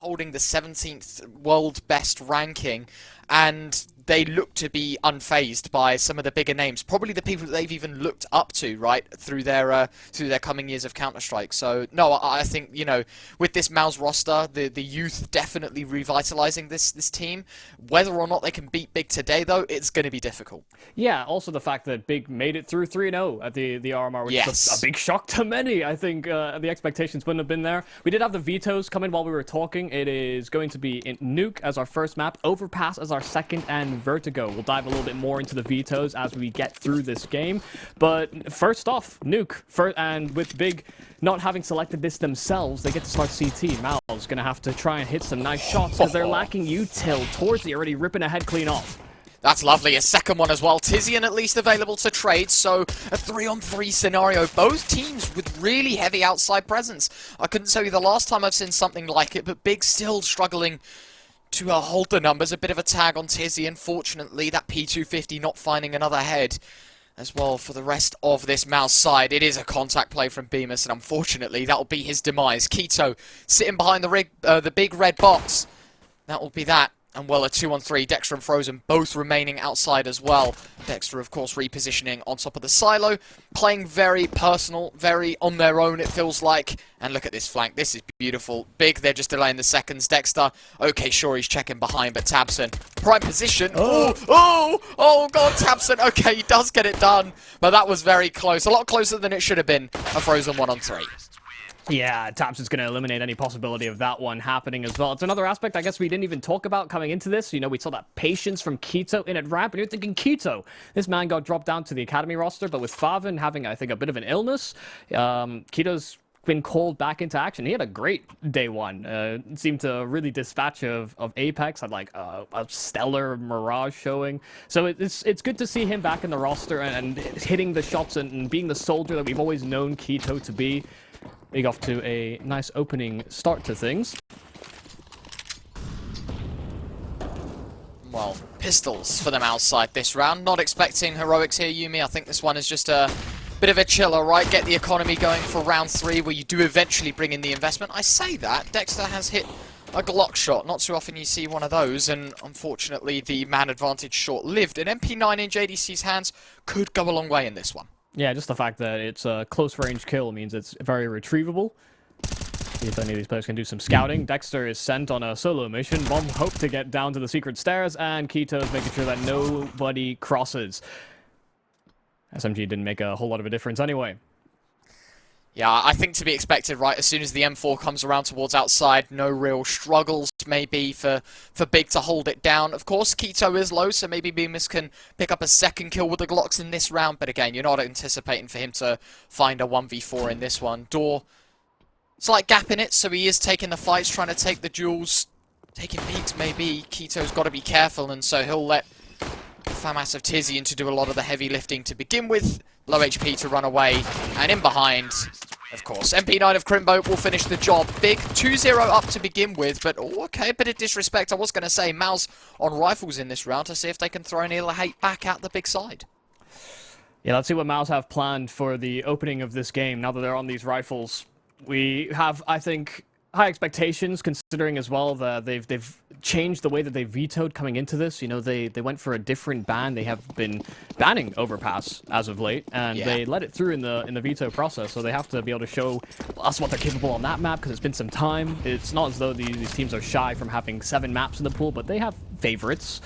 holding the 17th world best ranking, and they look to be unfazed by some of the bigger names, probably the people that they've even looked up to, right, through their coming years of Counter-Strike. So no, I think, you know, with this MOUZ roster, the youth definitely revitalizing this team. Whether or not they can beat Big today, though, it's going to be difficult. Yeah, also the fact that Big made it through 3-0 at the RMR, which is a big shock to many. I think the expectations wouldn't have been there. We did have the vetoes come in while we were talking. It is going to be in Nuke as our first map, Overpass as our second, and Vertigo. We'll dive a little bit more into the vetoes as we get through this game. But first off, Nuke. And with Big not having selected this themselves, they get to start CT. MOUZ going to have to try and hit some nice shots because they're lacking util towards the already ripping a head clean off. That's lovely. A second one as well. tiziaN at least available to trade, so a 3-on-3 scenario. Both teams with really heavy outside presence. I couldn't tell you the last time I've seen something like it, but Big still struggling to hold the numbers. A bit of a tag on tiziaN. Fortunately, that P250 not finding another head as well for the rest of this MOUZ side. It is a contact play from beamers, and unfortunately, that will be his demise. k1to sitting behind the big red box. That will be that. And well, a 2-on-3, Dexter and frozenN both remaining outside as well. Dexter, of course, repositioning on top of the silo. Playing very personal, very on their own, it feels like. And look at this flank. This is beautiful. Big, they're just delaying the seconds. Dexter, okay, sure, he's checking behind, but tiziaN, prime position. Oh, God, tiziaN. Okay, he does get it done. But that was very close. A lot closer than it should have been. A frozenN 1-on-3. Yeah, tiziaN's going to eliminate any possibility of that one happening as well. It's another aspect I guess we didn't even talk about coming into this. You know, we saw that patience from k1to in at ramp, and you're thinking, k1to, this man got dropped down to the academy roster, but with fyrsoN having, I think, a bit of an illness, k1to's been called back into action. He had a great day one. Seemed to really dispatch of Apex, had like a stellar Mirage showing. So it's good to see him back in the roster and hitting the shots and being the soldier that we've always known k1to to be. Big off to a nice opening start to things. Well, pistols for them outside this round. Not expecting heroics here, Yuumi. I think this one is just a bit of a chiller, right? Get the economy going for round 3, where you do eventually bring in the investment. I say that. Dexter has hit a Glock shot. Not too often you see one of those, and unfortunately the man advantage short-lived. An MP9 in JDC's hands could go a long way in this one. Yeah, just the fact that it's a close-range kill means it's very retrievable. See if any of these players can do some scouting. Dexter is sent on a solo mission. Bomb hope to get down to the secret stairs, and k1to is making sure that nobody crosses. SMG didn't make a whole lot of a difference anyway. Yeah, I think to be expected, right? As soon as the M4 comes around towards outside, no real struggles maybe for Big to hold it down. Of course, k1to is low, so maybe beamers can pick up a second kill with the Glocks in this round. But again, you're not anticipating for him to find a 1v4 in this one. Door, slight gap in it, so he is taking the fights, trying to take the duels, taking peeks maybe. k1to's got to be careful, and so he'll let FAMAS of tiziaN to do a lot of the heavy lifting to begin with. Low HP to run away, and in behind, of course, MP9 of Crimbo will finish the job. Big 2-0 up to begin with, but okay, a bit of disrespect. I was going to say MOUZ on rifles in this round to see if they can throw any little hate back at the big side. Yeah, let's see what MOUZ have planned for the opening of this game now that they're on these rifles. We have, I think, high expectations, considering as well that they've changed the way that they vetoed coming into this. You know, they went for a different ban. They have been banning Overpass as of late, and they let it through in the veto process. So they have to be able to show us what they're capable on that map, because it's been some time. It's not as though these teams are shy from having 7 maps in the pool, but they have favorites.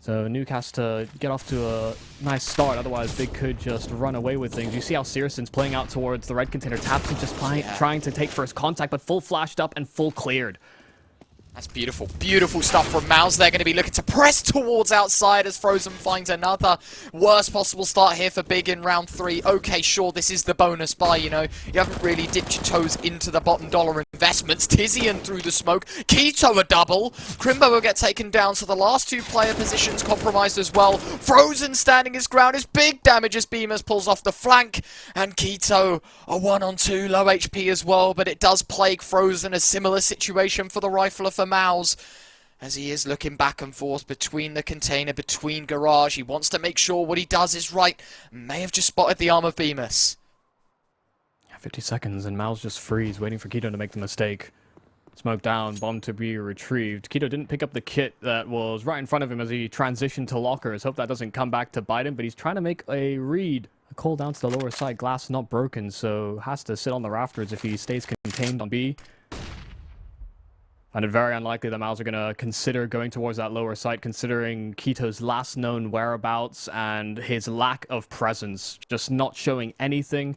So Nuke has to get off to a nice start, otherwise Big could just run away with things. You see how syrsoN's playing out towards the red container. tiziaN just trying to take first contact, but full flashed up and full cleared. That's beautiful. Beautiful stuff from MOUZ. They're going to be looking to press towards outside as frozenN finds another worst possible start here for Big in round 3. Okay, sure, this is the bonus buy, you know. You haven't really dipped your toes into the bottom dollar investments. tiziaN through the smoke. k1to a double. Crimbo will get taken down, so the last 2 player positions compromised as well. frozenN standing his ground is big damage as beamers pulls off the flank. And k1to a 1-on-2, low HP as well, but it does plague frozenN. A similar situation for the rifler for MOUZ, as he is looking back and forth between the container, between garage. He wants to make sure what he does is right. May have just spotted the arm of Bemis. 50 seconds and MOUZ just freeze, waiting for k1to to make the mistake. Smoke down, bomb to be retrieved. Keto didn't pick up the kit that was right in front of him as he transitioned to lockers. Hope that doesn't come back to bite him, but he's trying to make a read. A call down to the lower side. Glass not broken, so has to sit on the rafters if he stays contained on B. And it's very unlikely that MOUZ are going to consider going towards that lower side, considering Keto's last known whereabouts and his lack of presence. Just not showing anything.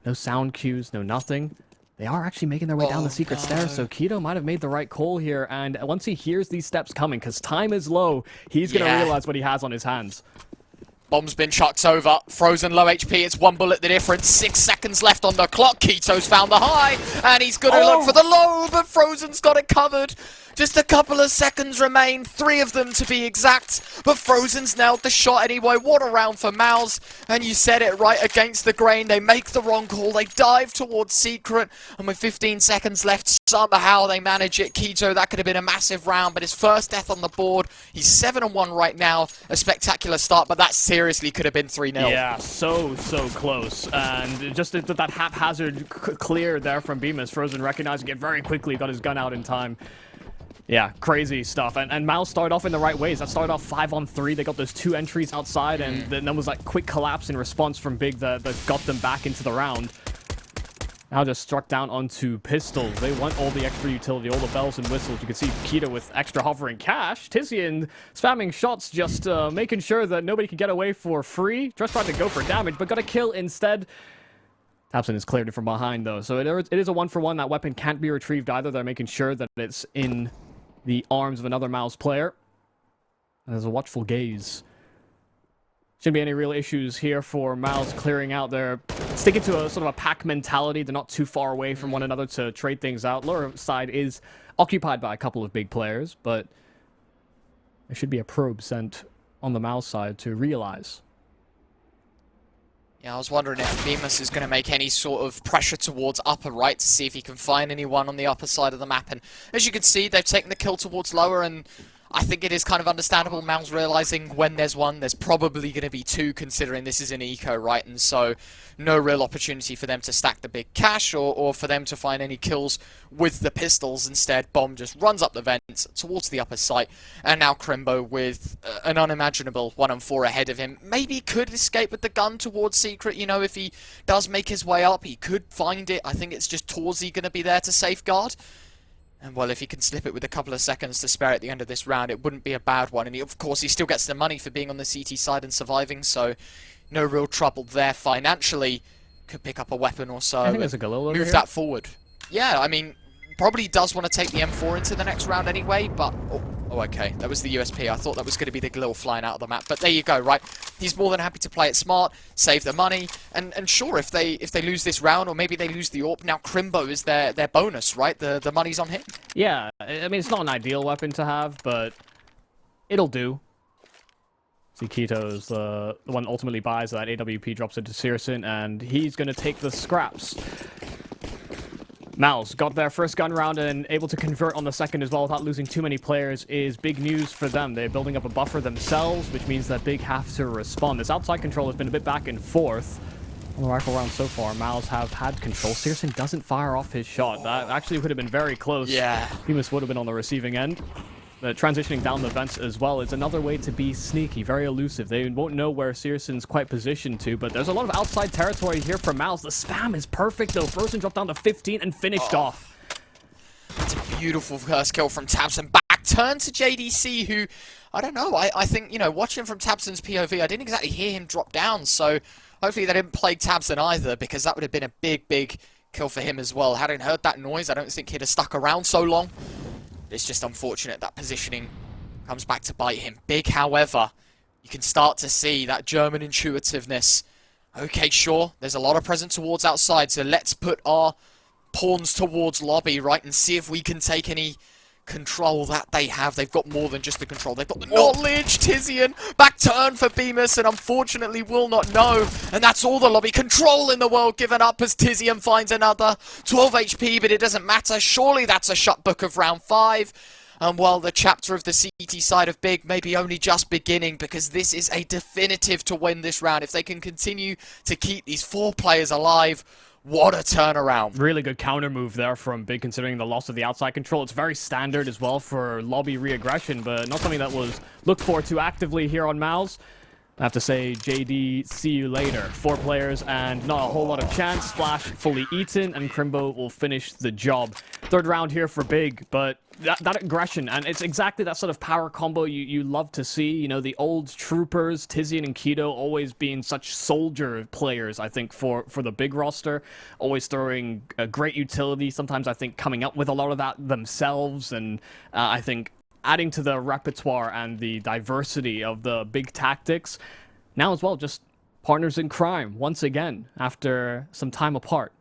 No sound cues, no nothing. They are actually making their way down the secret stairs, so Keto might have made the right call here. And once he hears these steps coming, because time is low, he's going to realize what he has on his hands. Bomb's been chucked over. syrsoN low HP. It's 1 bullet the difference. 6 seconds left on the clock. Keto's found the high. And he's going to look for the low, but syrsoN's got it covered. Just a couple of seconds remain. 3 of them to be exact. But syrsoN's nailed the shot anyway. What a round for MOUZ. And you said it right, against the grain. They make the wrong call. They dive towards secret. And with 15 seconds left, somehow they manage it. Keto, that could have been a massive round. But his first death on the board. He's 7-1 right now. A spectacular start, but that seriously could have been 3-0. Yeah, so close. And just that haphazard clear there from Bemis. syrsoN recognizing it very quickly. Got his gun out in time. Yeah, crazy stuff. And MOUZ started off in the right ways. That started off 5-on-3. They got those 2 entries outside, and then there was like quick collapse in response from Big that got them back into the round. Now just struck down onto pistols. They want all the extra utility, all the bells and whistles. You can see Keto with extra hovering cash. tiziaN spamming shots, just making sure that nobody can get away for free. Just trying to go for damage, but got a kill instead. tiziaN has cleared it from behind, though. So it is a 1-for-1. That weapon can't be retrieved either. They're making sure that it's in the arms of another MOUZ player. And there's a watchful gaze. Shouldn't be any real issues here for MOUZ clearing out their... Sticking to a sort of a pack mentality. They're not too far away from one another to trade things out. Lower side is occupied by a couple of big players, but there should be a probe sent on the MOUZ side to realize. Yeah, I was wondering if Bemis is going to make any sort of pressure towards upper right to see if he can find anyone on the upper side of the map. And as you can see, they've taken the kill towards lower, and I think it is kind of understandable. MOUZ realizing when there's one, there's probably going to be 2, considering this is an eco, right? And so no real opportunity for them to stack the big cash or for them to find any kills with the pistols. Instead, Bomb just runs up the vents towards the upper site, and now Crimbo with an unimaginable 1-on-4 ahead of him. Maybe could escape with the gun towards secret. You know, if he does make his way up, he could find it. I think it's just Torzi going to be there to safeguard. And, well, if he can slip it with a couple of seconds to spare at the end of this round, it wouldn't be a bad one. And, of course, he still gets the money for being on the CT side and surviving, so no real trouble there financially. Could pick up a weapon or so. I think there's a Galil over move here. that forward. Yeah, I mean, probably does want to take the M4 into the next round anyway, but... Oh, okay. That was the USP. I thought that was going to be the Galil flying out of the map. But there you go, right? He's more than happy to play it smart, save the money, and sure, if they lose this round, or maybe they lose the AWP, now Crimbo is their bonus, right? The money's on him. Yeah, I mean, it's not an ideal weapon to have, but it'll do. See, Keto's the one ultimately buys that. AWP drops it to syrsoN, and he's going to take the scraps. MOUZ got their first gun round and able to convert on the second as well without losing too many players is big news for them. They're building up a buffer themselves, which means that Big have to respond. This outside control has been a bit back and forth. On the rifle round so far, MOUZ have had control. syrsoN doesn't fire off his shot. That actually would have been very close. Yeah. Bemis would have been on the receiving end. Transitioning down the vents as well is another way to be sneaky, very elusive. They won't know where syrsoN's quite positioned to, but there's a lot of outside territory here for MOUZ. The spam is perfect, though. syrsoN dropped down to 15 and finished off. That's a beautiful first kill from tiziaN. Back turn to JDC, who, I don't know, I think, you know, watching from tiziaN's POV, I didn't exactly hear him drop down, so hopefully they didn't plague tiziaN either, because that would have been a big kill for him as well. Hadn't heard that noise, I don't think he'd have stuck around so long. It's just unfortunate that positioning comes back to bite him. Big, however, you can start to see that German intuitiveness. Okay, sure, there's a lot of presence towards outside, so let's put our pawns towards lobby, right, and see if we can take any control that they have. They've got more than just the control. They've got the knowledge. tiziaN, back turn for Bemis, and unfortunately will not know. And that's all the lobby control in the world given up as tiziaN finds another 12 HP, but it doesn't matter. Surely that's a shut book of round 5. And while the chapter of the CT side of Big may be only just beginning, because this is a definitive to win this round. If they can continue to keep these 4 players alive, What a turnaround. Really good counter move there from Big, considering the loss of the outside control. It's very standard as well for lobby re-aggression, but not something that was looked for too actively here on MOUZ. I have to say, JD, see you later. 4 players and not a whole lot of chance. Splash fully eaten, and Crimbo will finish the job. Third round here for Big, but that aggression, and it's exactly that sort of power combo you love to see. You know, the old troopers, tiziaN and Keto, always being such soldier players, I think, for the Big roster. Always throwing a great utility, sometimes I think coming up with a lot of that themselves, and I think adding to the repertoire and the diversity of the Big tactics. Now as well, just partners in crime, once again, after some time apart.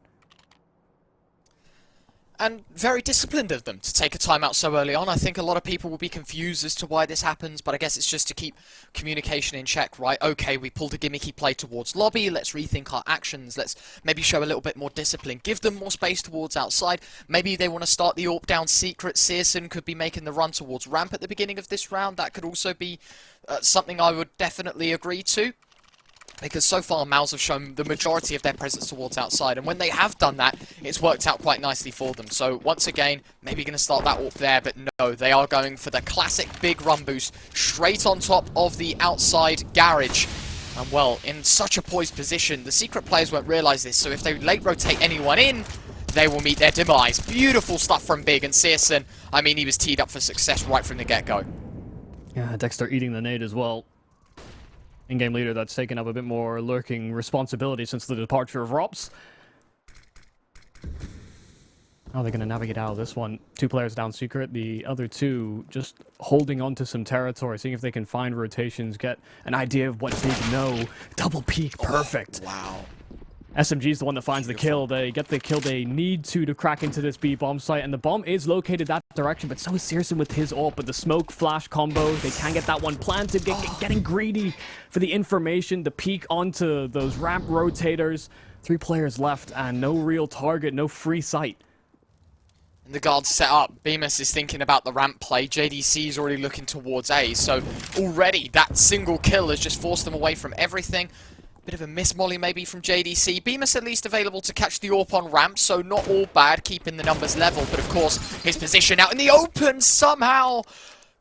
And very disciplined of them to take a timeout so early on. I think a lot of people will be confused as to why this happens, but I guess it's just to keep communication in check, right? Okay, we pulled a gimmicky play towards lobby, let's rethink our actions, let's maybe show a little bit more discipline, give them more space towards outside. Maybe they want to start the AWP down secret. syrsoN could be making the run towards ramp at the beginning of this round. That could also be something I would definitely agree to. Because so far, MOUZ have shown the majority of their presence towards outside, and when they have done that, it's worked out quite nicely for them. So once again, maybe going to start that AWP there, but no, they are going for the classic big run boost straight on top of the outside garage. And well, in such a poised position, the secret players won't realise this, so if they late rotate anyone in, they will meet their demise. Beautiful stuff from Big, and syrsoN, I mean, he was teed up for success right from the get-go. Yeah, Dexter eating the nade as well. In-game leader that's taken up a bit more lurking responsibility since the departure of Rops. How are they going to navigate out of this one? 2 players down secret, the other 2 just holding on to some territory, seeing if they can find rotations, get an idea of what Big know. Double peek, perfect. Oh, wow. SMG is the one that finds the kill. They get the kill they need to crack into this B bomb site, and the bomb is located that direction, but so is syrsoN with his ult. But the smoke flash combo, they can get that one planted, getting greedy for the information, the peek onto those ramp rotators. 3 players left, and no real target, no free sight. And the guard's set up. Bemis is thinking about the ramp play. JDC is already looking towards A, so already that single kill has just forced them away from everything. Bit of a miss molly maybe from JDC. Bemis at least available to catch the AWP on ramp, so not all bad, keeping the numbers level. But of course, his position out in the open, somehow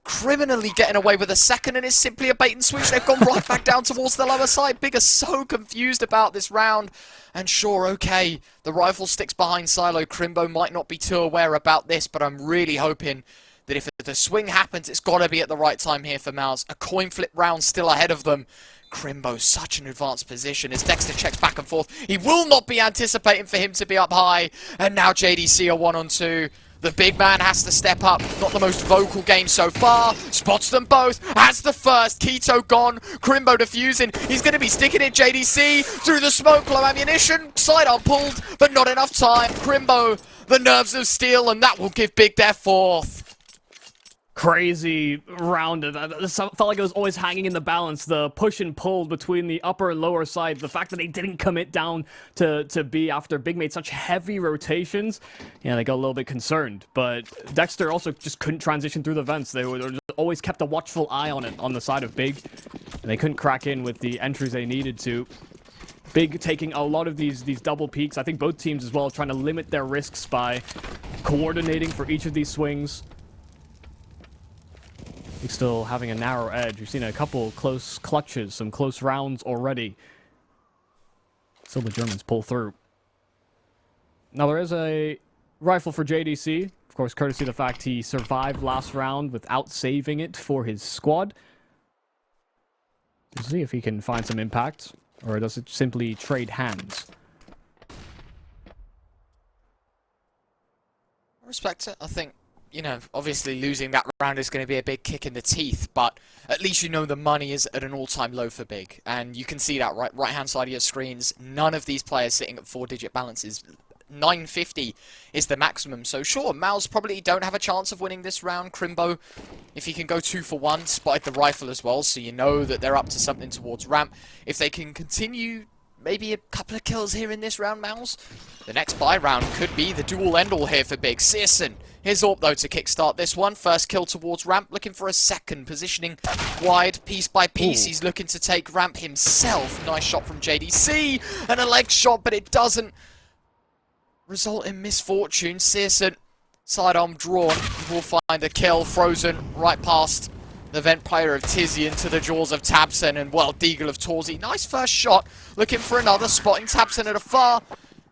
criminally getting away with a second, and it's simply a bait and switch. They've gone right back down towards the lower side. Big are so confused about this round. And sure, okay, the rifle sticks behind Silo. Crimbo might not be too aware about this, but I'm really hoping that if the swing happens, it's got to be at the right time here for MOUZ. A coin flip round still ahead of them. Crimbo, such an advanced position as Dexter checks back and forth. He will not be anticipating for him to be up high. And now JDC are 1-on-2. The big man has to step up. Not the most vocal game so far. Spots them both. Has the first. Keto gone. Crimbo defusing. He's going to be sticking it. JDC through the smoke. Low ammunition. Sidearm pulled, but not enough time. Crimbo, the nerves of steel, and that will give Big their 4th. Crazy round. This felt like it was always hanging in the balance. The push and pull between the upper and lower side. The fact that they didn't commit down to B after Big made such heavy rotations. Yeah, they got a little bit concerned. But Dexter also just couldn't transition through the vents. They were just always kept a watchful eye on it on the side of Big. And they couldn't crack in with the entries they needed to. Big taking a lot of these double peaks. I think both teams as well trying to limit their risks by coordinating for each of these swings. Still having a narrow edge. We've seen a couple close clutches, some close rounds already. Still the Germans pull through. Now there is a rifle for JDC. Of course, courtesy of the fact he survived last round without saving it for his squad. Let's see if he can find some impact. Or does it simply trade hands? I respect it. I think, you know, obviously losing that round is going to be a big kick in the teeth, but at least you know the money is at an all-time low for Big. And you can see that right-hand side of your screens. None of these players sitting at 4-digit balances. 950 is the maximum. So sure, MOUZ probably don't have a chance of winning this round. Crimbo, if he can go 2 for 1, spotted the rifle as well, so you know that they're up to something towards ramp. If they can continue maybe a couple of kills here in this round, MOUZ, the next buy round could be the dual end-all here for Big. syrsoN, his AWP though to kickstart this one. First kill towards ramp, looking for a second, positioning wide piece by piece. He's looking to take ramp himself. Nice shot from JDC, and a leg shot, but it doesn't result in misfortune. syrsoN, sidearm drawn, will find a kill. frozen right past the vent player of tiziaN to the jaws of tabseN, and well, Deagle of Torzi. Nice first shot, looking for another, spotting tabseN at afar.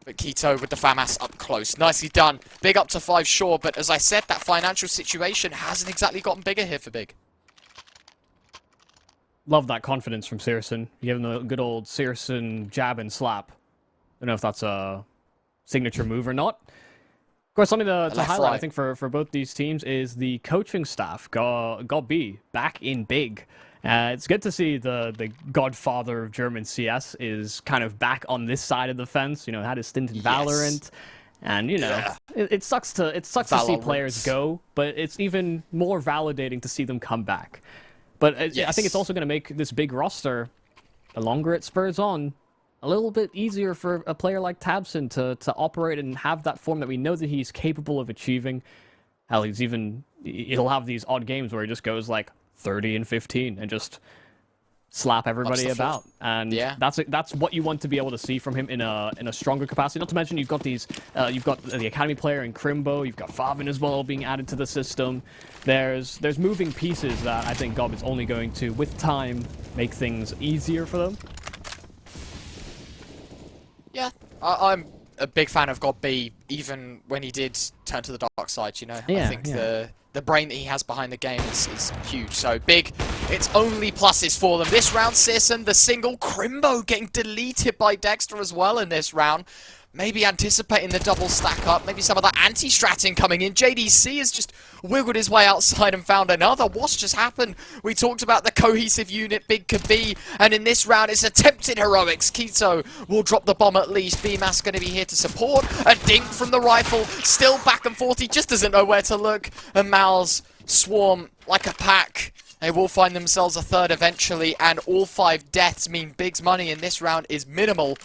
But k1to with the FAMAS up close. Nicely done. Big up to 5, sure, but as I said, that financial situation hasn't exactly gotten bigger here for Big. Love that confidence from syrsoN. Giving the good old syrsoN jab and slap. Don't know if that's a signature move or not. Of course, something to highlight, I think, for both these teams is the coaching staff got B back in Big. It's good to see the godfather of German CS is kind of back on this side of the fence. You know, had his stint in Valorant, and you know, it sucks to see players go, but it's even more validating to see them come back. But I think it's also going to make this Big roster, the longer it spurs on, a little bit easier for a player like tabseN to operate and have that form that we know that he's capable of achieving. Hell, he'll have these odd games where he just goes like 30 and 15 and just slap everybody about. And that's what you want to be able to see from him in a stronger capacity. Not to mention you've got the academy player in Crimbo, you've got faveN as well being added to the system. There's moving pieces that I think Gob is only going to, with time, make things easier for them. Yeah, I'm a big fan of God B, even when he did turn to the dark side, you know? I think the brain that he has behind the game is huge. So Big, it's only pluses for them. This round, syrsoN, the single, Crimbo getting deleted by Dexter as well in this round. Maybe anticipating the double stack up, maybe some of that anti-stratting coming in. JDC has just wiggled his way outside and found another. What's just happened? We talked about the cohesive unit Big could be, and in this round it's attempted heroics. k1to will drop the bomb at least. bmass going to be here to support. A dink from the rifle, still back and forth. He just doesn't know where to look. And MOUZ swarm like a pack. They will find themselves a third eventually, and all 5 deaths mean Big's money in this round is minimal.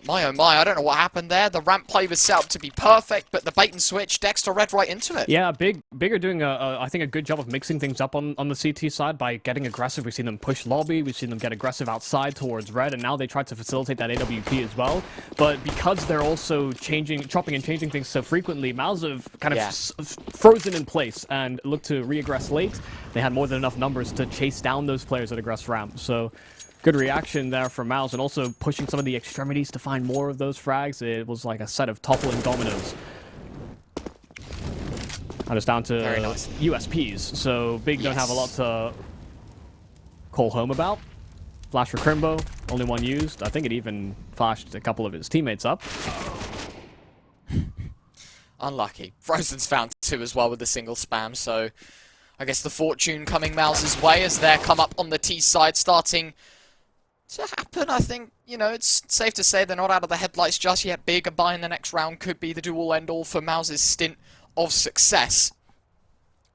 My oh my, I don't know what happened there. The ramp play was set up to be perfect, but the bait and switch, Dexter read right into it. Yeah, Big are doing, I think, a good job of mixing things up on the CT side by getting aggressive. We've seen them push lobby, we've seen them get aggressive outside towards red, and now they tried to facilitate that AWP as well. But because they're also chopping and changing things so frequently, MOUZ have kind of frozen in place and looked to re-aggress late. They had more than enough numbers to chase down those players at aggress ramp, so good reaction there from MOUZ, and also pushing some of the extremities to find more of those frags. It was like a set of toppling dominoes. And it's down to USPs, so Big don't have a lot to call home about. Flash for Crimbo, only one used. I think it even flashed a couple of his teammates up. Unlucky. frozen's found 2 as well with the single spam, so I guess the fortune coming MOUZ's way as they come up on the T side, starting to happen. I think, you know, it's safe to say they're not out of the headlights just yet. Big, a buy in the next round could be the do-all end-all for MOUZ's stint of success.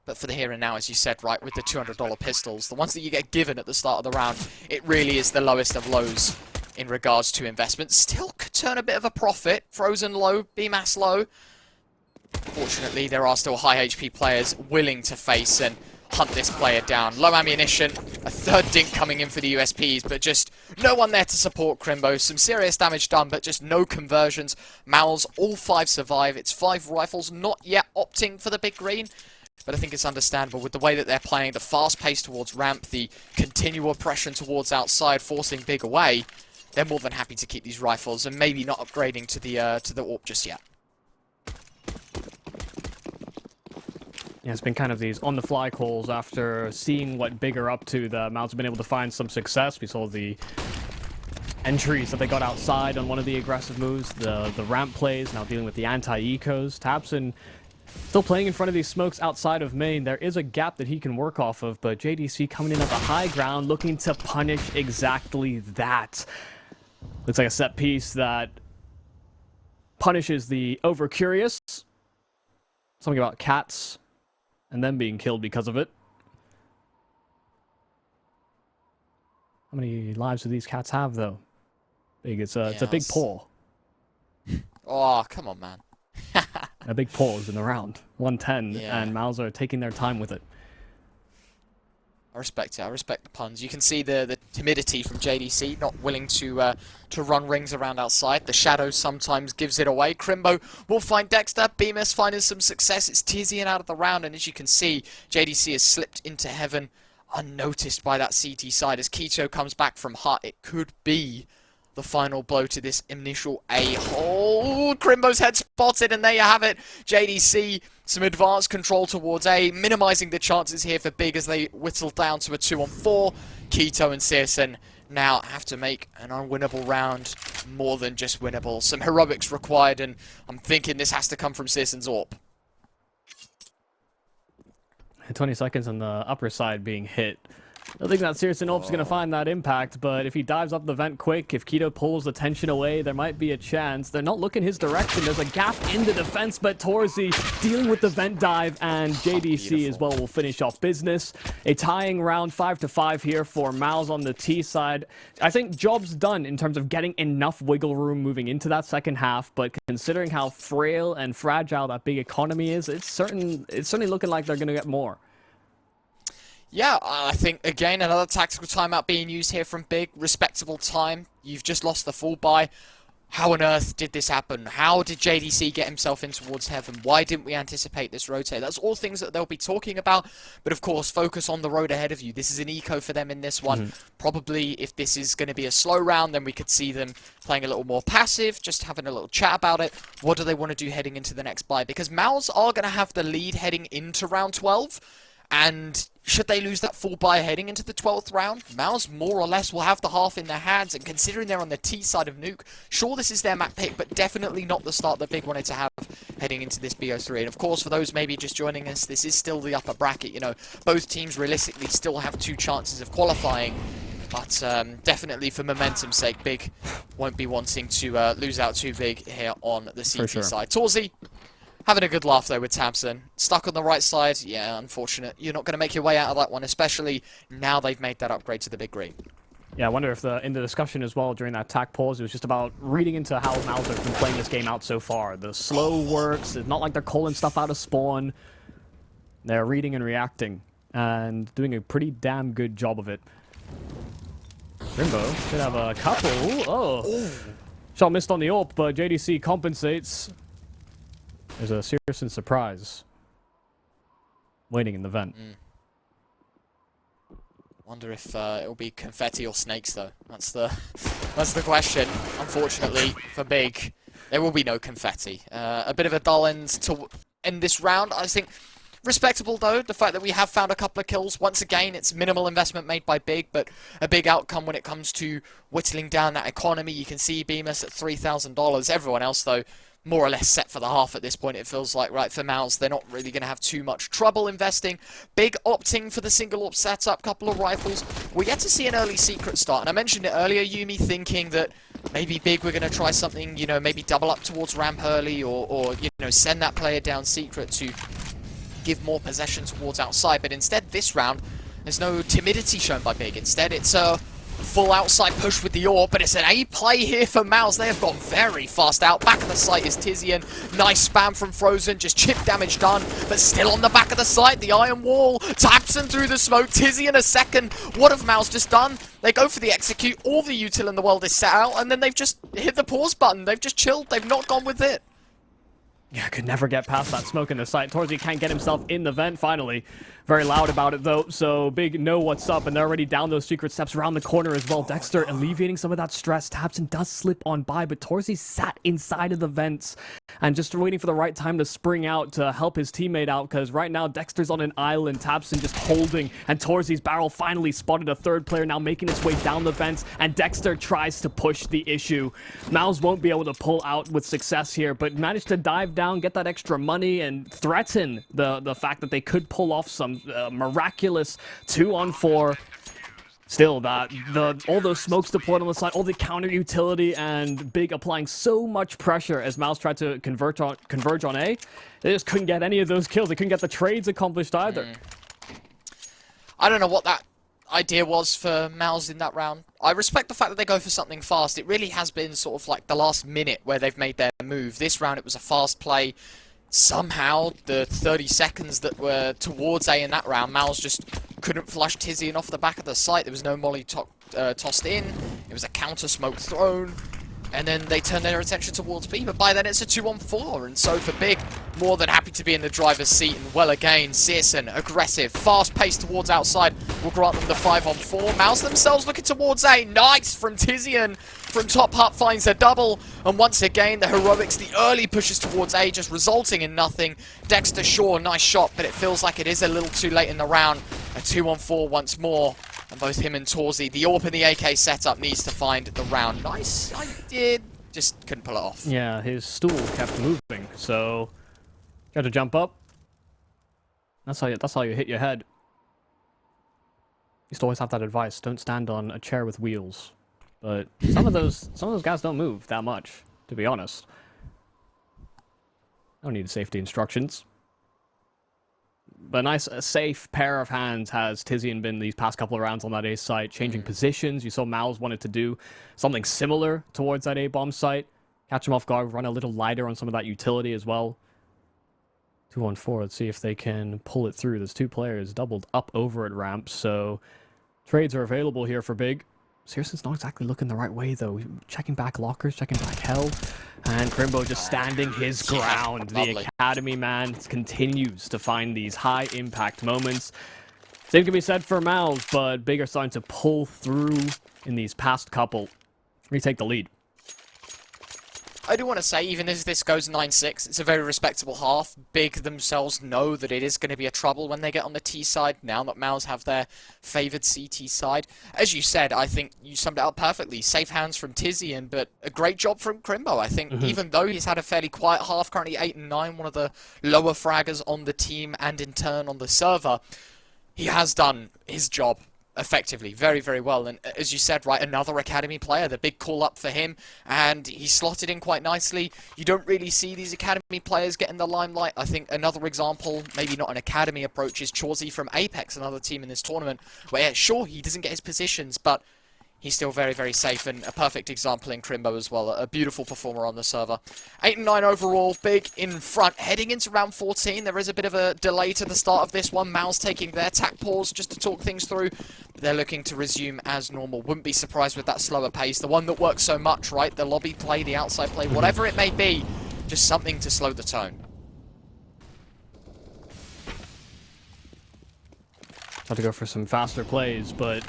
But for the here and now, as you said, right, with the $200 pistols, the ones that you get given at the start of the round, it really is the lowest of lows in regards to investment. Still could turn a bit of a profit. frozen low, bmass low. Fortunately, there are still high HP players willing to face and hunt this player down. Low ammunition, a third dink coming in for the USPs, but just no one there to support Crimbo. Some serious damage done, but just no conversions. MOUZ, all 5 survive. It's 5 rifles, not yet opting for the big green, but I think it's understandable with the way that they're playing, the fast pace towards ramp, the continual oppression towards outside, forcing Big away. They're more than happy to keep these rifles and maybe not upgrading to the AWP just yet. Yeah, it's been kind of these on-the-fly calls after seeing what Big are up to. The MOUZ have been able to find some success. We saw the entries that they got outside on one of the aggressive moves, the ramp plays, now dealing with the anti-ecos. tabseN still playing in front of these smokes outside of main. There is a gap that he can work off of, but JDC coming in at the high ground, looking to punish exactly that. Looks like a set piece that punishes the over-curious. Something about cats and them being killed because of it. How many lives do these cats have, though? Big. It's a big paw. Oh, come on, man. A big paw is in the round. 110, and MOUZ are taking their time with it. I respect it. I respect the puns. You can see the timidity from JDC, not willing to run rings around outside. The shadow sometimes gives it away. Crimbo will find Dexter. Bemis finding some success. It's tiziaN out of the round, and as you can see, JDC has slipped into heaven unnoticed by that CT side. As Keto comes back from hut, it could be the final blow to this initial A-hole. Crimbo's head spotted, and there you have it. JDC, some advanced control towards A, minimizing the chances here for Big as they whittle down to a 2-on-4. Keto and syrsoN now have to make an unwinnable round more than just winnable. Some heroics required, and I'm thinking this has to come from syrsoN's AWP. 20 seconds on the upper side being hit. I think that syrsoN AWP's going to find that impact, but if he dives up the vent quick, if Keto pulls the tension away, there might be a chance. They're not looking his direction. There's a gap in the defense, but torzsi dealing with the vent dive, and JDC as well will finish off business. A tying round 5-5 here for MOUZ on the T side. I think job's done in terms of getting enough wiggle room moving into that second half, but considering how frail and fragile that big economy is, it's certainly looking like they're going to get more. Yeah, I think, again, another tactical timeout being used here from Big. Respectable time. You've just lost the full buy. How on earth did this happen? How did JDC get himself in towards heaven? Why didn't we anticipate this rotate? That's all things that they'll be talking about. But of course, focus on the road ahead of you. This is an eco for them in this one. Probably if this is going to be a slow round, then we could see them playing a little more passive, just having a little chat about it. What do they want to do heading into the next buy? Because MOUZ are going to have the lead heading into round 12. And should they lose that full buy heading into the 12th round, MOUZ more or less will have the half in their hands, and considering they're on the T side of Nuke, sure, this is their map pick, but definitely not the start that Big wanted to have heading into this BO3. And of course, for those maybe just joining us, this is still the upper bracket. You know, both teams realistically still have 2 chances of qualifying, but definitely for momentum's sake, Big won't be wanting to lose out too big here on the CT side. torzsi having a good laugh though with tiziaN. Stuck on the right side, yeah, unfortunate. You're not going to make your way out of that one, especially now they've made that upgrade to the big green. Yeah, I wonder if in the discussion as well during that tac pause, it was just about reading into how MOUZ have been playing this game out so far. The slow works, it's not like they're calling stuff out of spawn. They're reading and reacting, and doing a pretty damn good job of it. Rimbo should have a couple. Oh! Shot missed on the AWP, but JDC compensates. There's a syrsoN surprise waiting in the vent. Wonder if it'll be confetti or snakes though. That's the question. Unfortunately for Big, there will be no confetti. A bit of a dull end to end this round. I think respectable though. The fact that we have found a couple of kills. Once again, it's minimal investment made by Big, but a big outcome when it comes to whittling down that economy. You can see Bemis at $3,000. Everyone else though, more or less set for the half at this point, it feels like, right? For MOUZ, they're not really going to have too much trouble investing. Big opting for the single AWP setup, couple of rifles. We get to see an early secret start, and I mentioned it earlier, Yumi, thinking that maybe Big were going to try something, you know, maybe double up towards ramp early, or you know, send that player down secret to give more possession towards outside. But instead, this round, there's no timidity shown by Big. Instead, it's a full outside push with the AWP, but it's an A play here for MOUZ. They have got very fast out. Back of the site is tiziaN. Nice spam from frozenN. Just chip damage done, but still on the back of the site. The iron wall taps him through the smoke. tiziaN a second. What have MOUZ just done? They go for the execute. All the util in the world is set out, and then they've just hit the pause button. They've just chilled. They've not gone with it. Yeah, could never get past that smoke in the site. torzsi can't get himself in the vent, finally. Very loud about it, though, so Big know what's up, and they're already down those secret steps around the corner as well. Dexter alleviating some of that stress. tiziaN does slip on by, but torzsi sat inside of the vents and just waiting for the right time to spring out to help his teammate out, because right now Dexter's on an island, tiziaN just holding, and torzsi's barrel finally spotted a third player now making its way down the vents, and Dexter tries to push the issue. MOUZ won't be able to pull out with success here, but managed to dive down, get that extra money, and threaten the fact that they could pull off some miraculous 2-on-4. Still, all those smokes deployed on the side, all the counter utility, and Big applying so much pressure as MOUZ tried to converge on A. They just couldn't get any of those kills. They couldn't get the trades accomplished either. I don't know what that idea was for MOUZ in that round. I respect the fact that they go for something fast. It really has been sort of like the last minute where they've made their move. This round it was a fast play. Somehow, the 30 seconds that were towards A in that round, MOUZ just couldn't flush tiziaN off the back of the site. There was no molly tossed in. It was a counter smoke thrown. And then they turn their attention towards B, but by then it's a 2-on-4, and so for Big, more than happy to be in the driver's seat, and well again, syrsoN, aggressive, fast-paced towards outside, will grant them the 5-on-4. MOUZ themselves looking towards A, nice from tiziaN, from top hut finds a double, and once again, the heroics, the early pushes towards A, just resulting in nothing. Dexter Shaw, nice shot, but it feels like it is a little too late in the round. A 2-on-4 once more. And both him and tiziaN, the AWP and the AK setup needs to find the round. Nice, I did. Just couldn't pull it off. Yeah, his stool kept moving, so you had to jump up. That's how you hit your head. Used to always have that advice: don't stand on a chair with wheels. But some of those guys don't move that much, to be honest. I don't need safety instructions. But a safe pair of hands has tiziaN been these past couple of rounds on that A site, changing positions. You saw MOUZ wanted to do something similar towards that A bomb site. Catch him off guard, run a little lighter on some of that utility as well. 2-on-4, let's see if they can pull it through. There's two players doubled up over at ramp, so trades are available here for Big. syrsoN's not exactly looking the right way, though. Checking back lockers, checking back hell. And Crimbo just standing his ground. Yeah, the Academy man continues to find these high-impact moments. Same can be said for MOUZ, but Big are starting to pull through in these past couple. Retake the lead. I do want to say, even as this goes 9-6, it's a very respectable half. Big themselves know that it is going to be a trouble when they get on the T side, now that MOUZ have their favoured CT side. As you said, I think you summed it up perfectly. Safe hands from tiziaN, but a great job from Crimbo. I think even though he's had a fairly quiet half, currently 8 and 9, one of the lower fraggers on the team and in turn on the server, he has done his job effectively, very, very well. And as you said, right, another Academy player, the big call up for him, and he slotted in quite nicely. You don't really see these Academy players get in the limelight. I think another example, maybe not an Academy approach, is tiziaN from Apex, another team in this tournament, where sure, he doesn't get his positions, but he's still very, very safe, and a perfect example in Crimbo as well. A beautiful performer on the server. 8 and 9 overall, Big in front. Heading into round 14, there is a bit of a delay to the start of this one. MOUZ taking their tack pause just to talk things through. They're looking to resume as normal. Wouldn't be surprised with that slower pace. The one that works so much, right? The lobby play, the outside play, whatever it may be. Just something to slow the tone. Had to go for some faster plays, but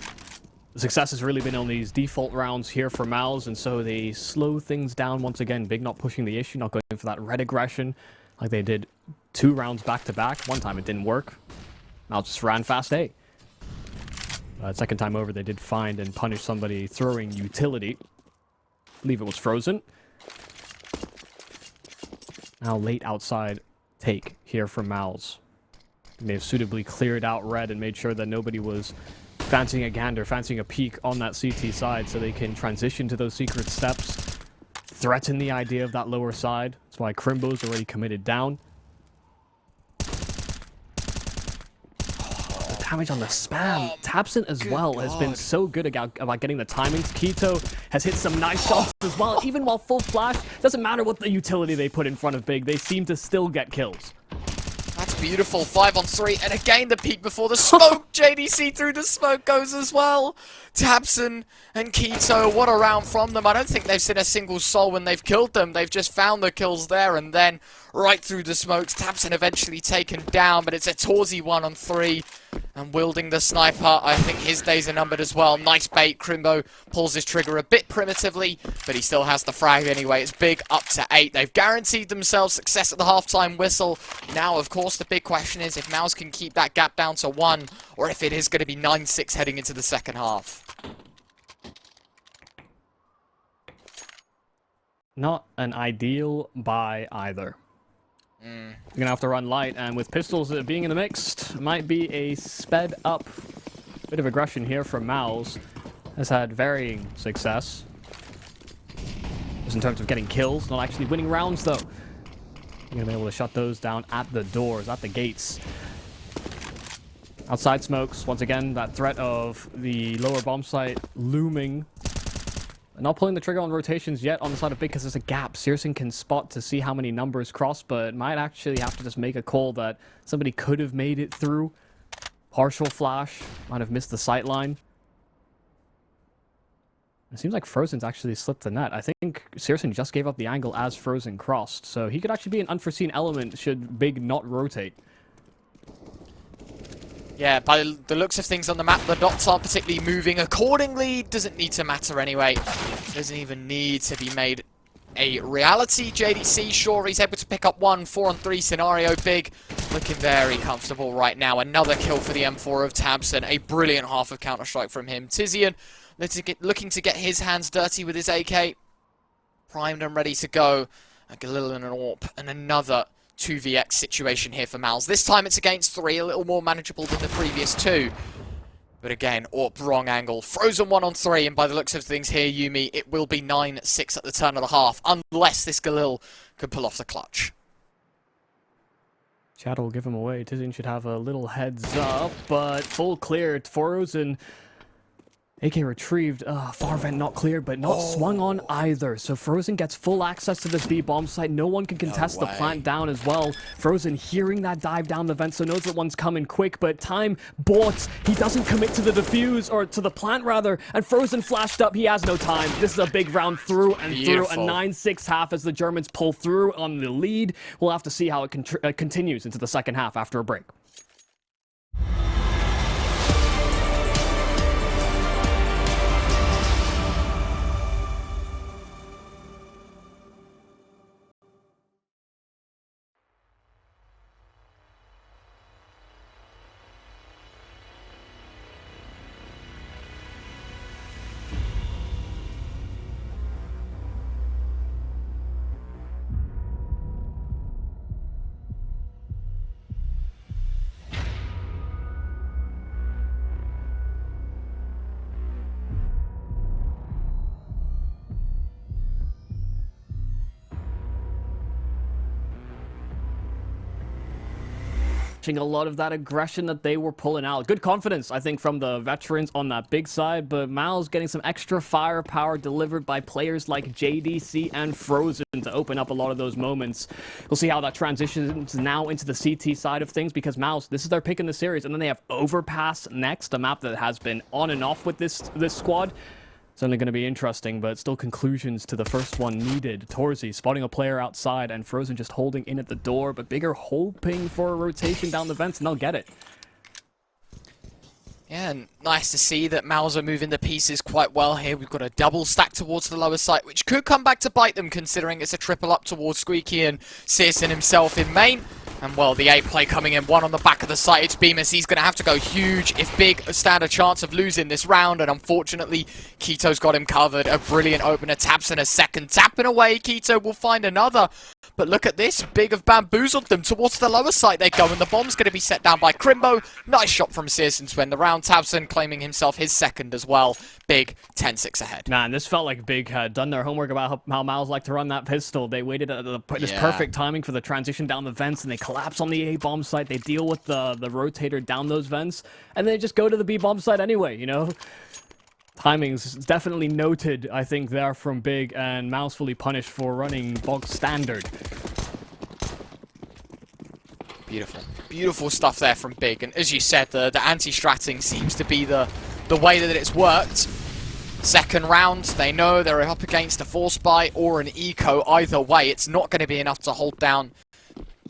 the success has really been on these default rounds here for MOUZ, and so they slow things down once again. Big not pushing the issue, not going for that red aggression like they did 2 rounds back-to-back. One time it didn't work. MOUZ just ran fast A. Second time over, they did find and punish somebody throwing utility. I believe it was frozen. Now late outside take here from MOUZ. They have suitably cleared out red and made sure that nobody was fancying a gander, fancying a peek on that CT side, so they can transition to those secret steps, threaten the idea of that lower side. That's why Crimbo's already committed down. Oh, the damage on the spam. tiziaN as well has been so good about getting the timings. Quito has hit some nice shots as well, even while full flash. Doesn't matter what the utility they put in front of Big, they seem to still get kills. That's beautiful. 5 on 3, and again the peek before the smoke. JDC through the smoke goes as well. tiziaN and Quito, what a round from them. I don't think they've seen a single soul when they've killed them. They've just found the kills there, and then right through the smokes. tiziaN eventually taken down, but it's a tiziaN 1 on 3. And wielding the sniper, I think his days are numbered as well. Nice bait. Crimbo pulls his trigger a bit primitively, but he still has the frag anyway. It's Big up to 8. They've guaranteed themselves success at the halftime whistle. Now, of course, the big question is if MOUZ can keep that gap down to 1, or if it is going to be 9-6 heading into the second half. Not an ideal buy either. You're gonna have to run light, and with pistols being in the mix, might be a sped up bit of aggression here from MOUZ. Has had varying success. Just in terms of getting kills, not actually winning rounds though. You're gonna be able to shut those down at the doors, at the gates. Outside smokes, once again, that threat of the lower bomb site looming. Not pulling the trigger on rotations yet on the side of Big because there's a gap. syrsoN can spot to see how many numbers cross, but might actually have to just make a call that somebody could have made it through. Partial flash. Might have missed the sight line. It seems like syrsoN's actually slipped the net. I think syrsoN just gave up the angle as syrsoN crossed, so he could actually be an unforeseen element should Big not rotate. Yeah, by the looks of things on the map, the dots aren't particularly moving accordingly. Doesn't need to matter anyway. Doesn't even need to be made a reality. JDC, sure, he's able to pick up one 4-on-3 scenario. Big looking very comfortable right now. Another kill for the M4 of tiziaN. A brilliant half of Counter-Strike from him. tiziaN looking to get his hands dirty with his AK. Primed and ready to go. A Galil and an AWP. And another 2vx situation here for MOUZ. This time it's against 3, a little more manageable than the previous 2. But again, AWP wrong angle. syrsoN 1-on-3, and by the looks of things here, Yumi, it will be 9-6 at the turn of the half, unless this Galil can pull off the clutch. Shadow will give him away. tiziaN should have a little heads up, but full clear. syrsoN AK retrieved. Far vent not cleared, but not swung on either. So syrsoN gets full access to this B bomb site. No one can contest the plant down as well. syrsoN hearing that dive down the vent, so knows that one's coming quick, but time bought. He doesn't commit to the defuse, or to the plant rather, and syrsoN flashed up. He has no time. This is a big round through and Beautiful. through. A 9-6 half as the Germans pull through on the lead. We'll have to see how it continues into the second half after a break. A lot of that aggression that they were pulling out. Good confidence, I think, from the veterans on that big side, but MOUZ getting some extra firepower delivered by players like JDC and syrsoN to open up a lot of those moments. We'll see how that transitions now into the CT side of things, because MOUZ, this is their pick in the series, and then they have Overpass next, a map that has been on and off with this squad. It's only going to be interesting, but still conclusions to the first one needed. tiziaN spotting a player outside, and syrsoN just holding in at the door, but Bigger hoping for a rotation down the vents, and they'll get it. Yeah, and nice to see that MOUZ are moving the pieces quite well here. We've got a double stack towards the lower site, which could come back to bite them, considering it's a triple up towards Squeaky and syrsoN himself in main. And, well, the A play coming in, one on the back of the site. It's Bemis. He's going to have to go huge if Big stand a chance of losing this round. And, unfortunately, Kito's got him covered. A brilliant opener. tiziaN a second. Tapping away. Kito will find another. But look at this. Big have bamboozled them. Towards the lower site they go. And the bomb's going to be set down by Crimbo. Nice shot from syrsoN to end the round. tiziaN claiming himself his second as well. Big 10-6 ahead. Man, this felt like Big had done their homework about how MOUZ like to run that pistol. They waited at this perfect timing for the transition down the vents, and they collapse on the A bomb site. They deal with the rotator down those vents, and they just go to the B bomb site anyway, you know? Timings definitely noted, I think, there from Big, and MOUZ fully punished for running bog standard. Beautiful. Beautiful stuff there from Big. And as you said, the anti-stratting seems to be the way that it's worked. Second round, they know they're up against a force buy or an eco. Either way, it's not going to be enough to hold down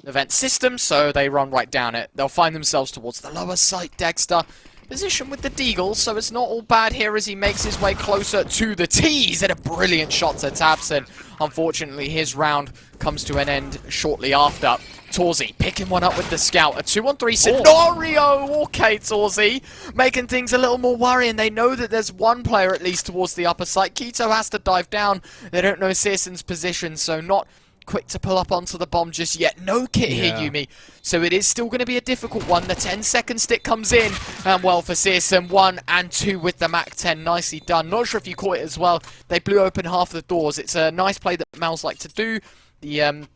the vent system, so they run right down it. They'll find themselves towards the lower site. Dexter position with the deagle, so it's not all bad here as he makes his way closer to the T's. And a brilliant shot to tiziaN. Unfortunately, his round comes to an end shortly after. tiziaN picking one up with the scout. A 2-on-3 scenario. Okay, tiziaN making things a little more worrying. They know that there's one player at least towards the upper site. Kito has to dive down. They don't know syrsoN's position, so not quick to pull up onto the bomb just yet. No kit here, Yumi. So it is still going to be a difficult one. The 10-second stick comes in. And well, for syrsoN, 1 and 2 with the MAC-10. Nicely done. Not sure if you caught it as well. They blew open half the doors. It's a nice play that MOUZ like to do. The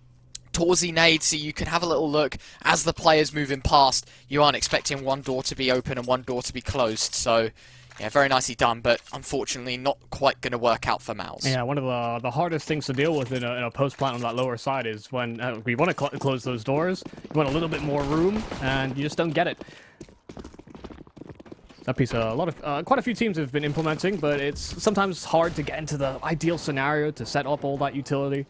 tiziaN nade, so you can have a little look as the players moving past. You aren't expecting one door to be open and one door to be closed. So yeah, very nicely done, but unfortunately not quite going to work out for MOUZ. Yeah, one of the hardest things to deal with in a post-plant on that lower side is when we want to close those doors, you want a little bit more room, and you just don't get it. that piece a lot of quite a few teams have been implementing, but it's sometimes hard to get into the ideal scenario to set up all that utility.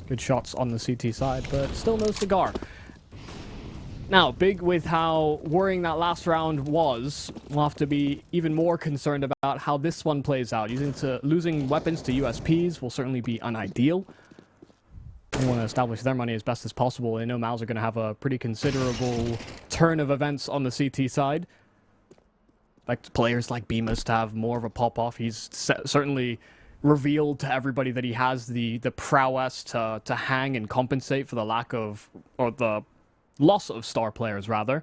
Good shots on the CT side, but still no cigar. Now, Big, with how worrying that last round was, we'll have to be even more concerned about how this one plays out. Losing weapons to USPs will certainly be unideal. They want to establish their money as best as possible. They know MOUZ are going to have a pretty considerable turn of events on the CT side. Like players like Bemis to have more of a pop-off. He's certainly revealed to everybody that he has the prowess to hang and compensate for the lack of, or the loss of star players, rather.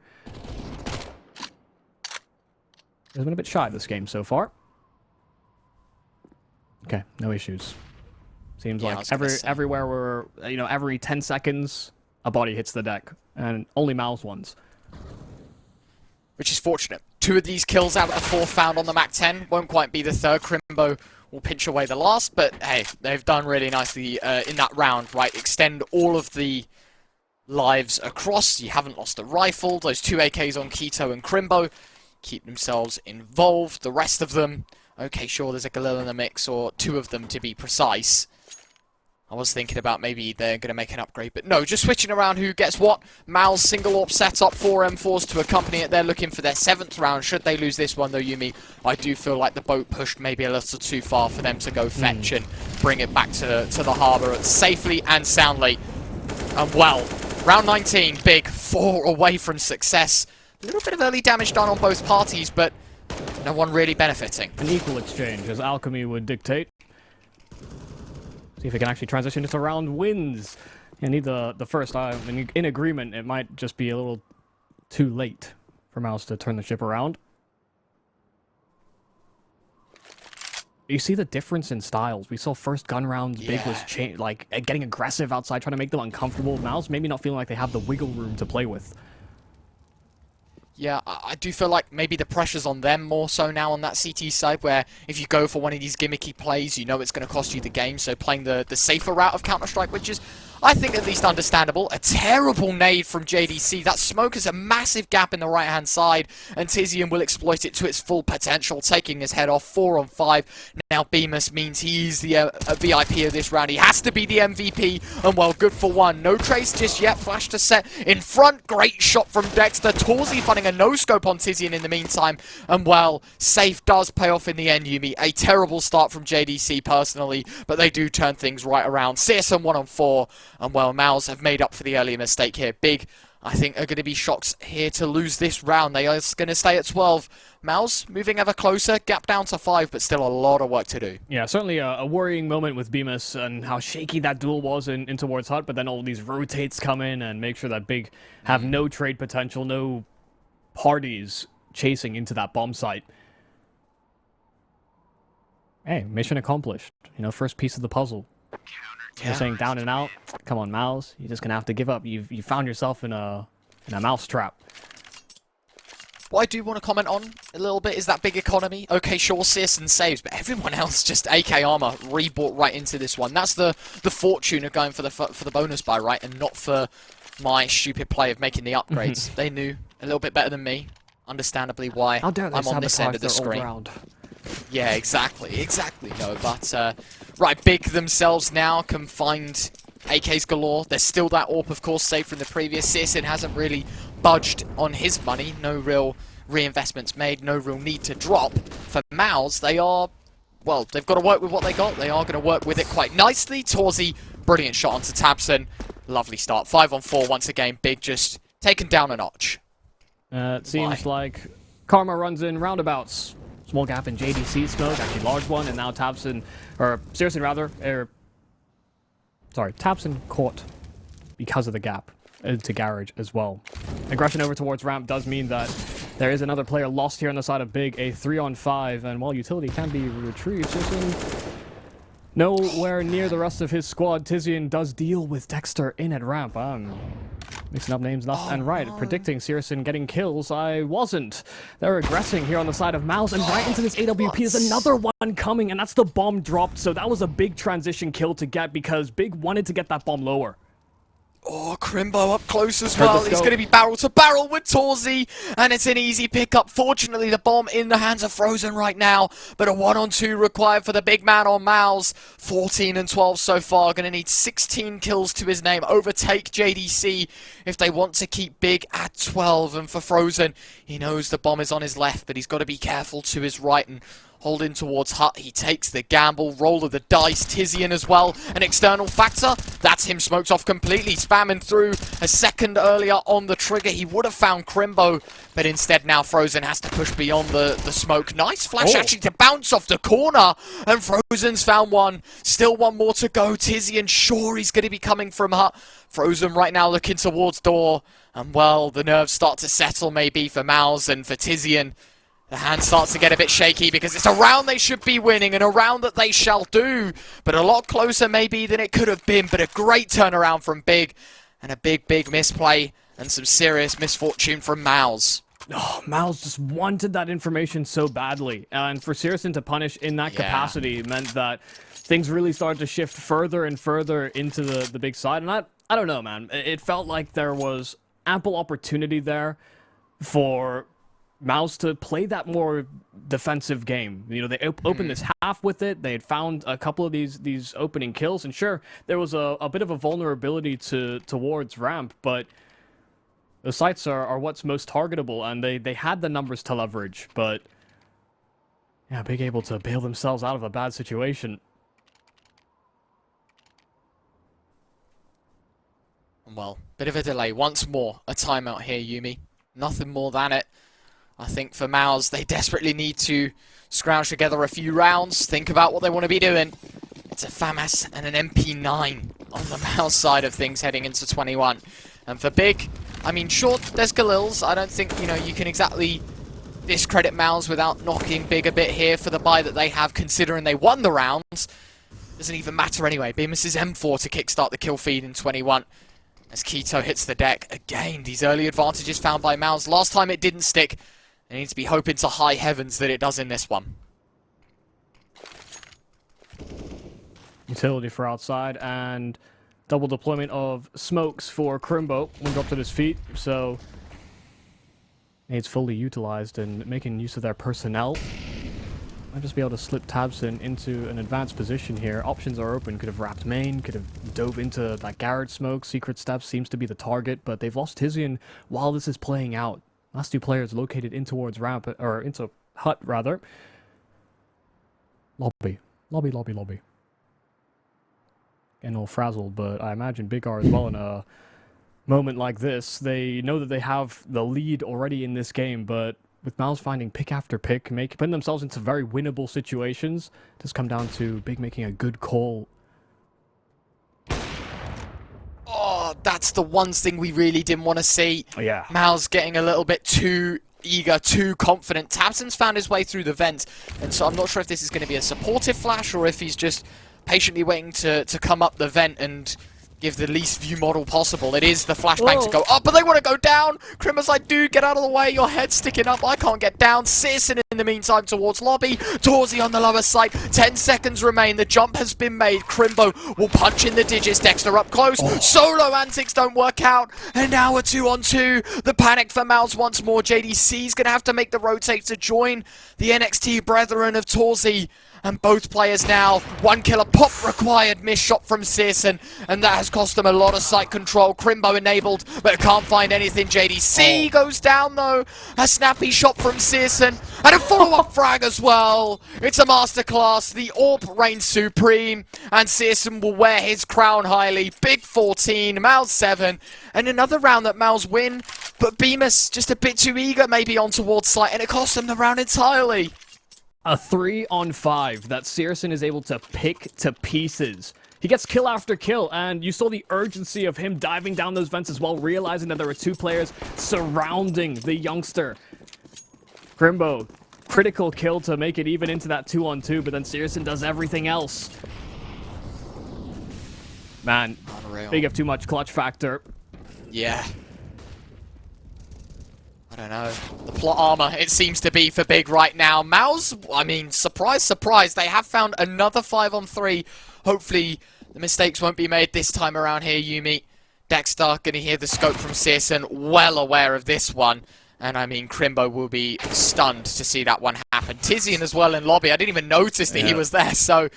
He's been a bit shy this game so far. Okay, no issues. Seems like everywhere we're, every 10 seconds, a body hits the deck. And only MOUZ ones. Which is fortunate. 2 of these kills out of the 4 found on the MAC-10. Won't quite be the third. Crimbo will pinch away the last. But, hey, they've done really nicely in that round, right? Extend all of the lives across. You haven't lost a rifle. Those 2 AKs on Keto and Crimbo keep themselves involved. The rest of them, okay, sure, there's a Galil in the mix, or 2 of them to be precise. I was thinking about maybe they're going to make an upgrade, but no, just switching around who gets what. MOUZ single AWP set up 4 M4s to accompany it. They're looking for their 7th round. Should they lose this one, though, Yumi, I do feel like the boat pushed maybe a little too far for them to go fetch and bring it back to the harbour safely and soundly. And well, round 19, Big, 4 away from success. A little bit of early damage done on both parties, but no one really benefiting. An equal exchange, as Alchemy would dictate. See if it can actually transition into round wins. You need the first. In agreement, it might just be a little too late for MOUZ to turn the ship around. You see the difference in styles. We saw first gun rounds, Big was getting aggressive outside, trying to make them uncomfortable. MOUZ maybe not feeling like they have the wiggle room to play with. Yeah, I do feel like maybe the pressure's on them more so now on that CT side, where if you go for one of these gimmicky plays, you know it's going to cost you the game, so playing the safer route of Counter-Strike, which is, I think, at least understandable. A terrible nade from JDC. That smoke is a massive gap in the right-hand side, and tiziaN will exploit it to its full potential, taking his head off 4 on 5. Now Bemis means he's the VIP of this round. He has to be the MVP, and well, good for one. No trace just yet. Flash to set in front. Great shot from Dexter. Torzi finding a no-scope on tiziaN in the meantime, and well, safe does pay off in the end, Yumi. A terrible start from JDC personally, but they do turn things right around. syrsoN 1 on 4. And well, MOUZ have made up for the earlier mistake here. Big, I think, are going to be shocked here to lose this round. They are going to stay at 12. MOUZ moving ever closer, gap down to 5, but still a lot of work to do. Yeah, certainly a worrying moment with Bemis and how shaky that duel was in towards Hut, but then all these rotates come in and make sure that Big have no trade potential, no parties chasing into that bomb site. Hey, mission accomplished. First piece of the puzzle. You're saying down and out. Come on, MOUZ. You're just gonna have to give up. You found yourself in a mouse trap. What I do want to comment on a little bit is that Big economy. Okay, sure, syrsoN saves, but everyone else just AK armor rebought right into this one. That's the fortune of going for the bonus buy, right, and not for my stupid play of making the upgrades. They knew a little bit better than me. Understandably, why I'm on this end of the screen. Yeah, exactly, no, but, right, Big themselves now can find AKs galore. There's still that AWP, of course, saved from the previous. syrsoN hasn't really budged on his money. No real reinvestments made, no real need to drop. For MOUZ, they are, well, they've got to work with what they got. They are going to work with it quite nicely. Torzi, brilliant shot onto tiziaN. Lovely start. 5 on 4 once again. Big just taken down a notch. It seems like Karma runs in roundabouts. Small gap in JDC smoke, actually large one, and now tiziaN, or syrsoN rather, tiziaN caught because of the gap into garage as well. Aggression over towards ramp does mean that there is another player lost here on the side of Big, a 3 on 5, and while utility can be retrieved, syrsoN nowhere near the rest of his squad. tiziaN does deal with Dexter in at ramp. Mixing up names left and right, predicting syrsoN getting kills. I wasn't. They're aggressing here on the side of MOUZ, and right into this AWP is another one coming, and that's the bomb dropped. So that was a big transition kill to get because Big wanted to get that bomb lower. Oh, Crimbo up close as Heard the well. He's scope. going to be barrel to barrel with tiziaN, and it's an easy pickup. Fortunately, the bomb in the hands of syrsoN right now, but a 1-on-2 required for the big man on MOUZ. 14 and 12 so far. Going to need 16 kills to his name. Overtake JDC if they want to keep big at 12. And for syrsoN, he knows the bomb is on his left, but he's got to be careful to his right and holding towards Hut. He takes the gamble, roll of the dice. tiziaN as well, an external factor. That's him smoked off completely, spamming through a second earlier on the trigger. He would have found Crimbo, but instead now syrsoN has to push beyond the smoke. Nice flash actually to bounce off the corner, and syrsoN's found one. Still one more to go. tiziaN sure he's going to be coming from Hut. syrsoN right now looking towards door, and well, the nerves start to settle maybe for MOUZ, and for tiziaN. The hand starts to get a bit shaky because it's a round they should be winning and a round that they shall do. But a lot closer maybe than it could have been. But a great turnaround from Big and a big misplay and some serious misfortune from MOUZ. Oh, MOUZ just wanted that information so badly. And for syrsoN to punish in that capacity meant that things really started to shift further and further into the big side. And I don't know, man. It felt like there was ample opportunity there for MOUZ to play that more defensive game. You know, they opened this half with it. They had found a couple of these opening kills, and sure, there was a bit of a vulnerability towards ramp, but the sites are what's most targetable, and they had the numbers to leverage, but yeah, Big able to bail themselves out of a bad situation. Well, bit of a delay. Once more, a timeout here, Yumi. Nothing more than it. I think for MOUZ, they desperately need to scrounge together a few rounds, think about what they want to be doing. It's a FAMAS and an MP9 on the MOUZ side of things heading into 21. And for Big, I mean, sure, there's Galils. I don't think, you know, you can exactly discredit MOUZ without knocking Big a bit here for the buy that they have, considering they won the rounds. Doesn't even matter anyway. Bemis' M4 to kickstart the kill feed in 21. As Keto hits the deck. Again, these early advantages found by MOUZ. Last time it didn't stick. They need to be hoping to high heavens that it does in this one. Utility for outside, and double deployment of smokes for Crimbo when dropped at his feet, so it's fully utilized and making use of their personnel. Might just be able to slip tiziaN into an advanced position here. Options are open. Could have wrapped main, could have dove into that Garrett smoke. Secret Steps seems to be the target, but they've lost tiziaN while this is playing out. Last two players located in towards ramp, or into Hut rather. Lobby. Getting all frazzled, but I imagine Big R as well in a moment like this. They know that they have the lead already in this game, but with MOUZ finding pick after pick, putting themselves into very winnable situations, it does come down to Big making a good call. Oh, that's the one thing we really didn't want to see. Oh, yeah. MOUZ getting a little bit too eager, too confident. tiziaN's found his way through the vent, and so I'm not sure if this is going to be a supportive flash or if he's just patiently waiting to come up the vent and give the least view model possible. It is the flashbang to go up, but they want to go down. Crimbo's like, dude, get out of the way. Your head's sticking up. I can't get down. syrsoN in the meantime towards lobby. tiziaN on the lower side. 10 seconds remain. The jump has been made. Crimbo will punch in the digits. Dexter up close. Solo antics don't work out. And now a 2-on-2. The panic for MOUZ once more. JDC's going to have to make the rotate to join the NXT brethren of tiziaN. And both players now, one killer pop required, missed shot from syrsoN, and that has cost them a lot of site control. Crimbo enabled, but can't find anything. JDC goes down though, a snappy shot from syrsoN, and a follow-up frag as well. It's a masterclass, the AWP reigns supreme, and syrsoN will wear his crown highly. Big 14, MOUZ 7, and another round that MOUZ win, but Bemis just a bit too eager maybe on towards site, and it cost them the round entirely. A 3-on-5 that syrsoN is able to pick to pieces. He gets kill after kill, and you saw the urgency of him diving down those vents as well, realizing that there were two players surrounding the youngster. Crimbo, critical kill to make it even into that 2-on-2, but then syrsoN does everything else. Man, Unreal. Big have too much clutch factor. Yeah. I don't know. The plot armor, it seems to be for Big right now. MOUZ, I mean, surprise, surprise. They have found another 5-on-3. Hopefully, the mistakes won't be made this time around here, Yumi. Dexter gonna hear the scope from syrsoN, well aware of this one. And I mean, Crimbo will be stunned to see that one happen. tiziaN as well in lobby. I didn't even notice that he was there. So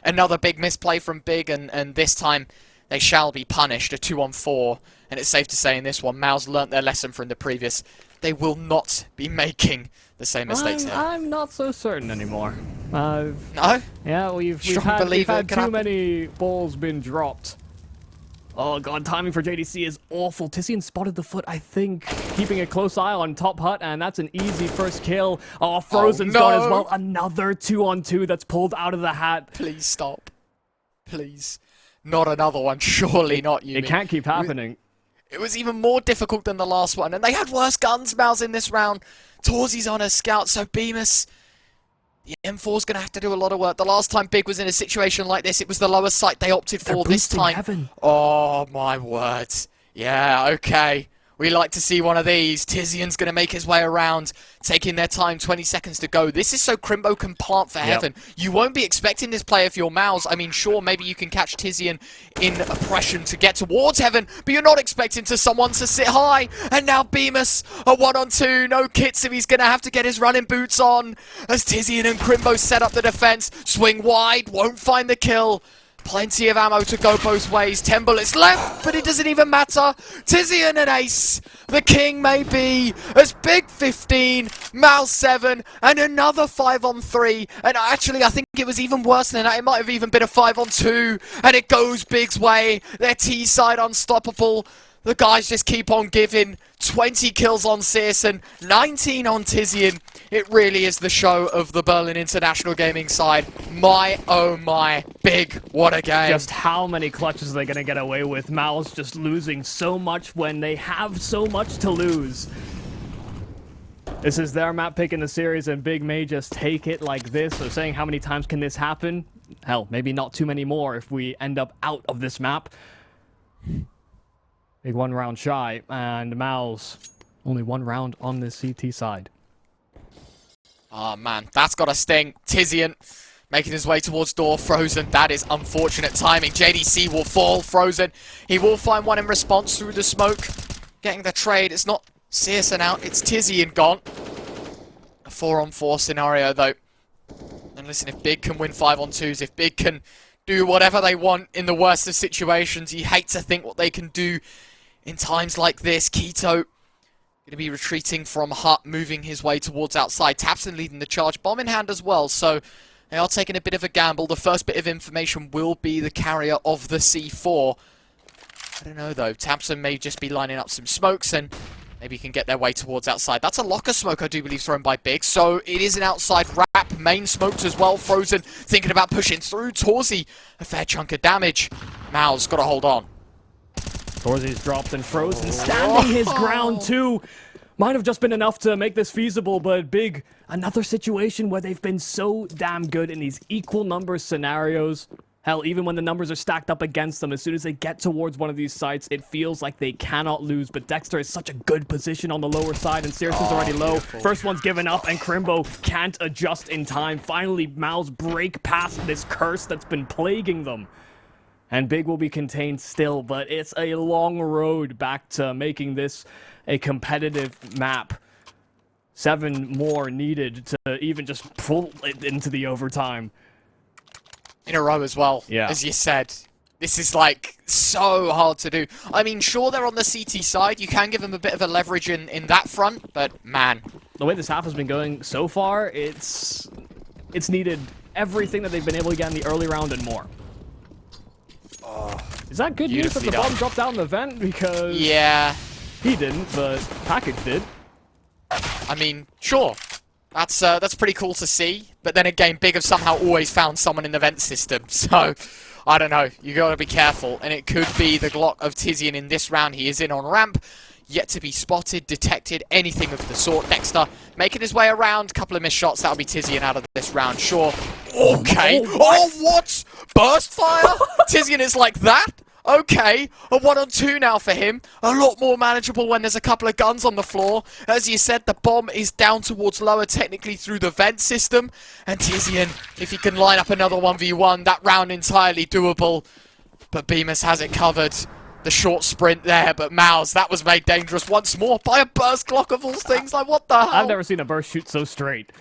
another big misplay from Big, and this time they shall be punished. A 2-on-4. And it's safe to say in this one, MOUZ learnt their lesson from the previous. They will not be making the same mistakes here. I'm not so certain anymore. No? Yeah, we've had too many balls been dropped. Oh god, timing for JDC is awful. tiziaN spotted the foot, I think, keeping a close eye on top hut, and that's an easy first kill. Oh, frozen's gone as well. Another 2-on-2 that's pulled out of the hat. Please stop. Please. Not another one. Surely not you. It can't keep happening. It was even more difficult than the last one, and they had worse guns, MOUZ, in this round. Torzy's on a scout, so Bemis, the M4's going to have to do a lot of work. The last time Big was in a situation like this, it was the lower site they opted for this time. Heaven. Oh, my word. Yeah, okay. We like to see one of these. tiziaN's going to make his way around, taking their time, 20 seconds to go. This is so Crimbo can plant for heaven. You won't be expecting this play if you're MOUZ. I mean, sure, maybe you can catch tiziaN in oppression to get towards heaven, but you're not expecting someone to sit high. And now Bemis, a 1-on-2, no kits, if he's going to have to get his running boots on. As tiziaN and Crimbo set up the defense, swing wide, won't find the kill. Plenty of ammo to go both ways. 10 bullets left, but it doesn't even matter. tiziaN and ace. The king may be as Big 15, MOUZ 7, and another 5-on-3. And actually, I think it was even worse than that. It might have even been a 5-on-2. And it goes Big's way. Their T side unstoppable. The guys just keep on giving. 20 kills on syrsoN, 19 on tiziaN. It really is the show of the Berlin International Gaming side. My, oh my, Big, what a game. Just how many clutches are they going to get away with? MOUZ just losing so much when they have so much to lose. This is their map pick in the series, and Big may just take it like this. So saying how many times can this happen? Hell, maybe not too many more if we end up out of this map. Big 1 round shy, and MOUZ only 1 round on this CT side. Oh man, that's got a sting. tiziaN making his way towards door. frozen, that is unfortunate timing. JDC will fall. frozen, he will find one in response through the smoke. Getting the trade. It's not syrsoN out, it's tiziaN gone. A 4-on-4 scenario though. And listen, if Big can win 5-on-2s, if Big can do whatever they want in the worst of situations, you hate to think what they can do in times like this. Keto going to be retreating from hut, moving his way towards outside. tiziaN leading the charge, bomb in hand as well, so they are taking a bit of a gamble. The first bit of information will be the carrier of the C4. I don't know though, tiziaN may just be lining up some smokes and maybe can get their way towards outside. That's a locker smoke, I do believe, thrown by Big. So it is an outside wrap. Main smoked as well. frozen, thinking about pushing through. Torzy, a fair chunk of damage. MOUZ got to hold on. Torzy's dropped, and frozen standing his ground too. Might have just been enough to make this feasible, but Big, another situation where they've been so damn good in these equal numbers scenarios. Hell, even when the numbers are stacked up against them, as soon as they get towards one of these sites, it feels like they cannot lose. But Dexter is such a good position on the lower side, and syrsoN's already low. Beautiful. First one's given up, and Crimbo can't adjust in time. Finally, MOUZ break past this curse that's been plaguing them. And Big will be contained still, but it's a long road back to making this a competitive map. 7 more needed to even just pull it into the overtime. In a row as well, as you said. This is, like, so hard to do. I mean, sure, they're on the CT side. You can give them a bit of a leverage in that front, but, man. The way this half has been going so far, it's needed everything that they've been able to get in the early round and more. Is that good news that the bomb dropped out in the vent? Because he didn't, but Package did. I mean, sure. That's pretty cool to see. But then again, Big have somehow always found someone in the vent system. So, I don't know. You gotta be careful. And it could be the Glock of tiziaN in this round. He is in on ramp. Yet to be spotted, detected, anything of the sort. Dexter making his way around. Couple of missed shots. That'll be tiziaN out of this round, sure. Okay. Oh, what? Burst fire? tiziaN is like that? Okay, a 1-on-2 now for him. A lot more manageable when there's a couple of guns on the floor. As you said, the bomb is down towards lower, technically through the vent system. And tiziaN, if he can line up another 1v1, that round entirely doable. But Bemis has it covered. the short sprint there, but MOUZ, that was made dangerous once more by a burst clock of all things. Like, what the hell? I've never seen a burst shoot so straight.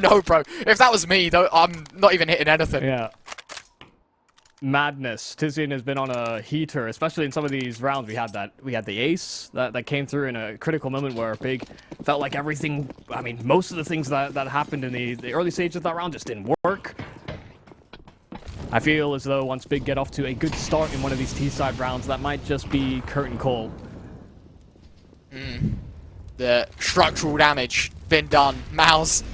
No, bro. If that was me, though, I'm not even hitting anything. Yeah. Madness. tiziaN has been on a heater, especially in some of these rounds. We had the ace that came through in a critical moment where Big felt like everything. I mean, most of the things that happened in the early stages of that round just didn't work. I feel as though once Big get off to a good start in one of these T-side rounds, that might just be curtain call. The structural damage been done. MOUZ,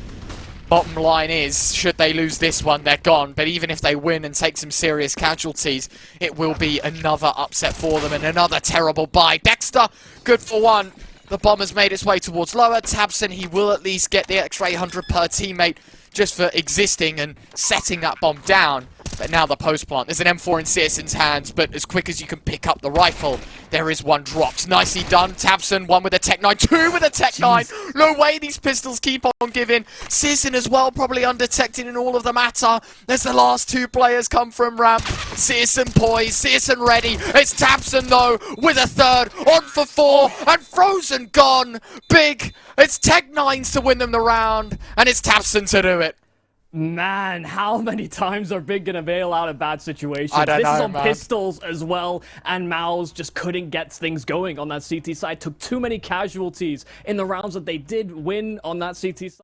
bottom line is, should they lose this one, they're gone. But even if they win and take some serious casualties, it will be another upset for them and another terrible bye. Dexter, good for one. The bomb has made its way towards lower. tiziaN, he will at least get the extra 800 per teammate just for existing and setting that bomb down. But now the post plant. There's an M4 in syrsoN's hands, but as quick as you can pick up the rifle, there is one dropped. Nicely done. tiziaN, one with a Tech 9, two with a Tech 9. No way these pistols keep on giving. syrsoN as well, probably undetected in all of the matter. As the last two players come from ramp. syrsoN poised, syrsoN ready. It's tiziaN though, with a third, on for 4, and Frozen gone. Big. It's Tech 9s to win them the round, and it's tiziaN to do it. Man, how many times are Big gonna bail out of bad situations? I don't know, This is on man. pistols as well, and MOUZ just couldn't get things going on that CT side. Took too many casualties in the rounds that they did win on that CT side.